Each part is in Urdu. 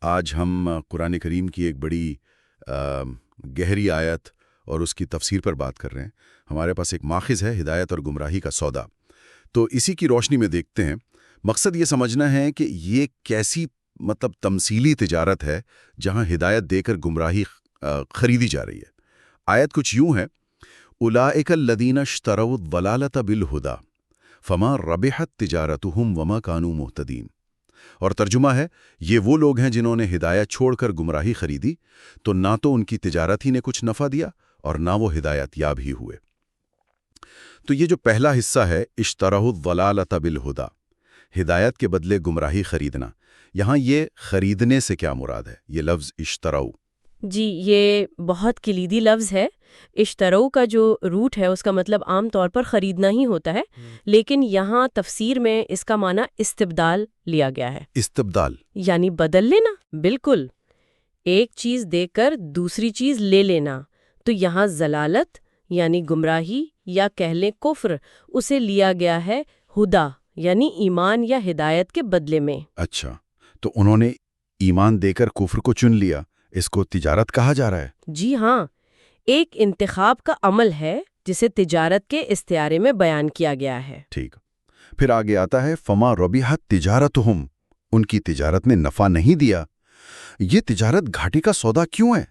آج ہم قرآن کریم کی ایک بڑی گہری آیت اور اس کی تفسیر پر بات کر رہے ہیں۔ ہمارے پاس ایک ماخذ ہے، ہدایت اور گمراہی کا سودا۔ تو اسی کی روشنی میں دیکھتے ہیں۔ مقصد یہ سمجھنا ہے کہ یہ کیسی تمثیلی تجارت ہے جہاں ہدایت دے کر گمراہی خریدی جا رہی ہے۔ آیت کچھ یوں ہے: اولئک الذین اشتروا الضلالۃ بالہدی فما ربحت تجارتہم وما کانوا مہتدین۔ اور ترجمہ ہے، یہ وہ لوگ ہیں جنہوں نے ہدایت چھوڑ کر گمراہی خریدی، تو نہ تو ان کی تجارت ہی نے کچھ نفع دیا اور نہ وہ ہدایت یاب ہی ہوئے۔ تو یہ جو پہلا حصہ ہے، اشتروا الضلالۃ بالہدی، ہدایت کے بدلے گمراہی خریدنا، یہاں یہ خریدنے سے کیا مراد ہے؟ یہ لفظ اشتروا، جی یہ بہت کلیدی لفظ ہے۔ اشترو کا جو روٹ ہے اس کا مطلب عام طور پر خریدنا ہی ہوتا ہے، لیکن یہاں تفسیر میں اس کا معنی استبدال لیا گیا ہے۔ استبدال یعنی بدل لینا، بالکل، ایک چیز دے کر دوسری چیز لے لینا۔ تو یہاں ضلالت یعنی گمراہی یا کہہ لیں کفر، اسے لیا گیا ہے ہدا یعنی ایمان یا ہدایت کے بدلے میں۔ اچھا، تو انہوں نے ایمان دے کر کفر کو چن لیا، اس کو تجارت کہا جا رہا ہے؟ جی ہاں، ایک انتخاب کا عمل ہے جسے تجارت کے استعارے میں بیان کیا گیا ہے۔ ٹھیک، پھر آگے آتا ہے فما ربحت تجارتہم، ان کی تجارت نے نفع نہیں دیا۔ یہ تجارت گھاٹے کا سودا کیوں ہے؟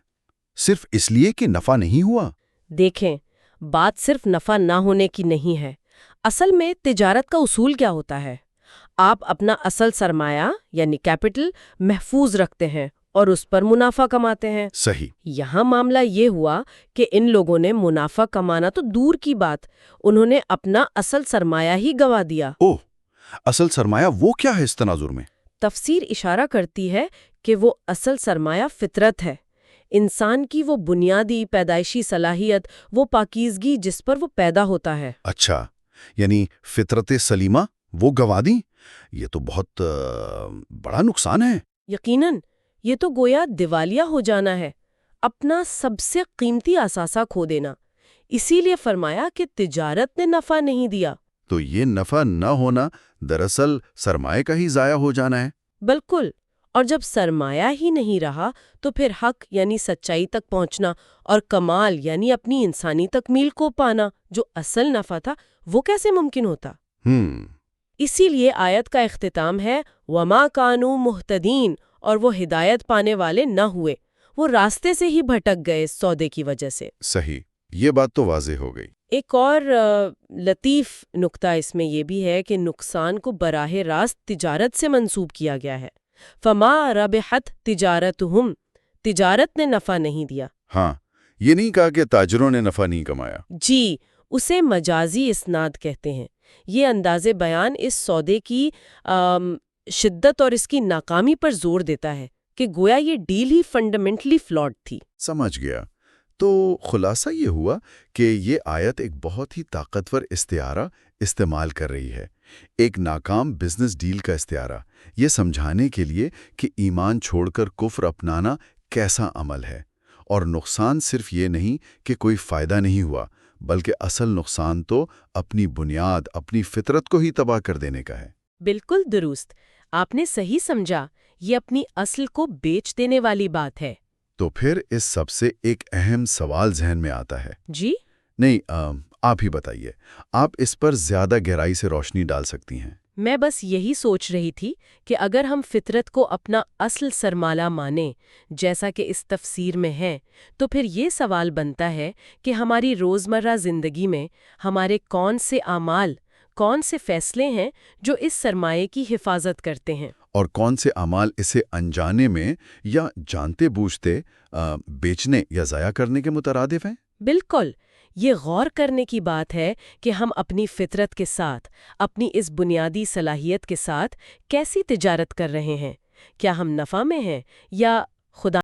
صرف اس لیے کہ نفع نہیں ہوا؟ دیکھیں، بات صرف نفع نہ ہونے کی نہیں ہے۔ اصل میں تجارت کا اصول کیا ہوتا ہے؟ آپ اپنا اصل سرمایہ یعنی کیپٹل محفوظ رکھتے ہیں اور اس پر منافع کماتے ہیں۔ صحیح۔ یہاں معاملہ یہ ہوا کہ ان لوگوں نے منافع کمانا تو دور کی بات، انہوں نے اپنا اصل سرمایہ ہی گنوا دیا۔ اوہ، اصل سرمایہ وہ کیا ہے اس تناظر میں؟ تفسیر اشارہ کرتی ہے کہ وہ اصل سرمایہ فطرت ہے، انسان کی وہ بنیادی پیدائشی صلاحیت، وہ پاکیزگی جس پر وہ پیدا ہوتا ہے۔ اچھا، یعنی فطرت سلیمہ وہ گنوا دی؟ یہ تو بہت بڑا نقصان ہے۔ یقیناً، یہ تو گویا دیوالیہ ہو جانا ہے، اپنا سب سے قیمتی اثاثہ کھو دینا۔ اسی لیے فرمایا کہ تجارت نے نفع نہیں دیا۔ تو یہ نفع نہ ہونا دراصل سرمایہ کا ہی ضائع ہو جانا ہے۔ بالکل، اور جب سرمایہ ہی نہیں رہا تو پھر حق یعنی سچائی تک پہنچنا اور کمال یعنی اپنی انسانی تکمیل کو پانا جو اصل نفع تھا، وہ کیسے ممکن ہوتا؟ اسی لیے آیت کا اختتام ہے وَمَا كَانُوا مُهْتَدِينَ، اور وہ ہدایت پانے والے نہ ہوئے، وہ راستے سے ہی بھٹک گئے اس سودے کی وجہ سے۔ صحیح، یہ بات تو واضح ہو گئی۔ ایک اور لطیف نکتہ اس میں یہ بھی ہے کہ نقصان کو براہ راست تجارت سے منسوب کیا گیا ہے۔ فما ربحت تجارتہم، تجارت نے نفع نہیں دیا۔ ہاں، یہ نہیں کہا کہ تاجروں نے نفع نہیں کمایا۔ جی، اسے مجازی اسناد کہتے ہیں۔ یہ انداز بیان اس سودے کی شدت اور اس کی ناکامی پر زور دیتا ہے کہ گویا یہ ڈیل ہی فنڈامنٹلی فلاڈ تھی۔ سمجھ گیا۔ تو خلاصہ یہ ہوا کہ یہ آیت ایک بہت ہی طاقتور استعارہ استعمال کر رہی ہے، ایک ناکام بزنس ڈیل کا استعارہ، یہ سمجھانے کے لیے کہ ایمان چھوڑ کر کفر اپنانا کیسا عمل ہے، اور نقصان صرف یہ نہیں کہ کوئی فائدہ نہیں ہوا، بلکہ اصل نقصان تو اپنی بنیاد، اپنی فطرت کو ہی تباہ کر دینے کا ہے۔ بالکل درست، آپ نے صحیح سمجھا، یہ اپنی اصل کو بیچ دینے والی بات ہے۔ تو پھر اس سب سے ایک اہم سوال ذہن میں آتا ہے۔ جی؟ نہیں، آپ ہی بتائیے، آپ اس پر زیادہ گہرائی سے روشنی ڈال سکتی ہیں۔ میں بس یہی سوچ رہی تھی کہ اگر ہم فطرت کو اپنا اصل سرمایہ مانیں جیسا کہ اس تفسیر میں ہے، تو پھر یہ سوال بنتا ہے کہ ہماری روزمرہ زندگی میں ہمارے کون سے اعمال، کون سے فیصلے ہیں جو اس سرمایہ کی حفاظت کرتے ہیں، اور کون سے اعمال اسے انجانے میں یا جانتے بوجھتے بیچنے یا ضائع کرنے کے مترادف ہیں؟ بالکل، یہ غور کرنے کی بات ہے کہ ہم اپنی فطرت کے ساتھ، اپنی اس بنیادی صلاحیت کے ساتھ کیسی تجارت کر رہے ہیں۔ کیا ہم نفع میں ہیں یا خدا